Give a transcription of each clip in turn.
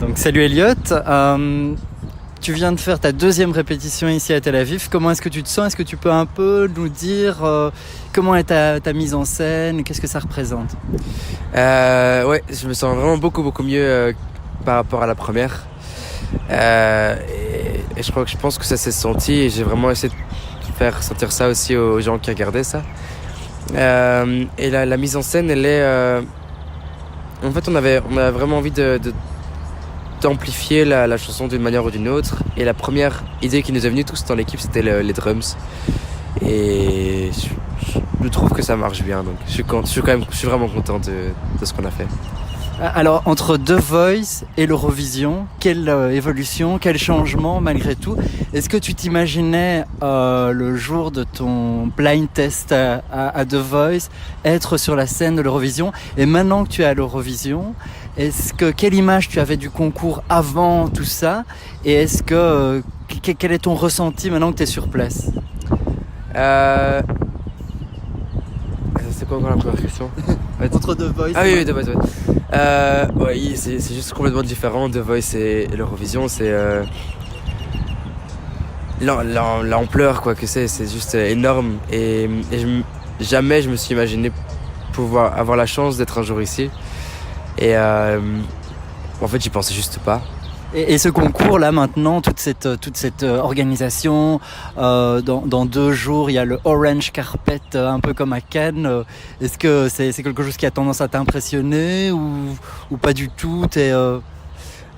Donc salut Elliot, tu viens de faire ta deuxième répétition ici à Tel Aviv. Comment est-ce que tu te sens? Est-ce que tu peux un peu nous dire comment est ta mise en scène? Qu'est-ce que ça représente? Ouais, je me sens vraiment beaucoup mieux par rapport à la première. Et je pense que ça s'est senti et j'ai vraiment essayé de faire sentir ça aussi aux gens qui regardaient ça. Et la mise en scène, elle est... En fait, on avait vraiment envie d'amplifier la chanson d'une manière ou d'une autre. Et la première idée qui nous est venue tous dans l'équipe, c'était les drums. Et je trouve que ça marche bien. Donc je suis vraiment content de ce qu'on a fait. Alors, entre The Voice et l'Eurovision, quelle évolution, quel changement malgré tout? Est-ce que tu t'imaginais le jour de ton blind test à The Voice être sur la scène de l'Eurovision? Et maintenant que tu es à l'Eurovision, quelle image tu avais du concours avant tout ça? Et quel est ton ressenti maintenant que tu es sur place? C'est quoi encore la première question? Entre The Voice. Ah oui, The Voice. Ouais, c'est juste complètement différent. The Voice et l'Eurovision, c'est l'ampleur quoi que c'est juste énorme. Et jamais je me suis imaginé pouvoir avoir la chance d'être un jour ici. Et en fait, j'y pensais juste pas. Et ce concours là maintenant, toute cette organisation, dans 2 jours il y a le Orange Carpet un peu comme à Cannes. Est-ce que c'est quelque chose qui a tendance à t'impressionner ou pas du tout? Non,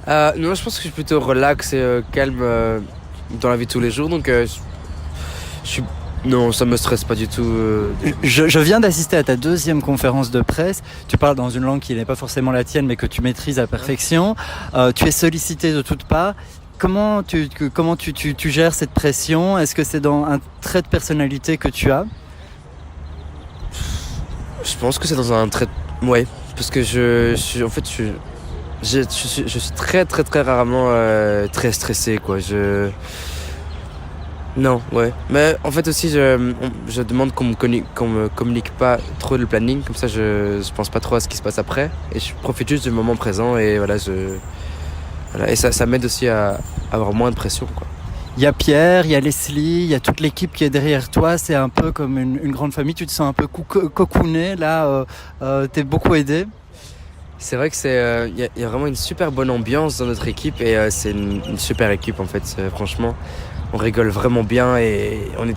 je pense que je suis plutôt relax et calme dans la vie de tous les jours, donc non, ça me stresse pas du tout. Je viens d'assister à ta deuxième conférence de presse. Tu parles dans une langue qui n'est pas forcément la tienne, mais que tu maîtrises à perfection. Tu es sollicité de toutes parts. Comment tu gères cette pression? Est-ce que c'est dans un trait de personnalité que tu as? Je pense que c'est dans un trait... Ouais, parce que je suis très rarement très stressé, quoi. Non, ouais. Mais en fait aussi, je demande qu'on me communique pas trop le planning, comme ça je pense pas trop à ce qui se passe après. Et je profite juste du moment présent et voilà, et ça m'aide aussi à avoir moins de pression, quoi. Il y a Pierre, il y a Leslie, il y a toute l'équipe qui est derrière toi. C'est un peu comme une grande famille. Tu te sens un peu cocooné, là. T'es beaucoup aidé. C'est vrai que il y a vraiment une super bonne ambiance dans notre équipe et c'est une super équipe en fait, franchement. On rigole vraiment bien et on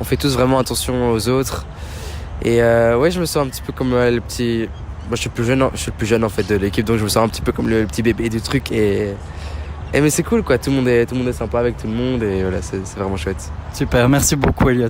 fait tous vraiment attention aux autres. Et ouais, je me sens un petit peu comme le petit... Moi, je suis le plus jeune en fait de l'équipe, donc je me sens un petit peu comme le petit bébé du truc. Mais c'est cool, quoi. Tout le monde est sympa avec tout le monde et voilà, c'est vraiment chouette. Super, merci beaucoup Elliot.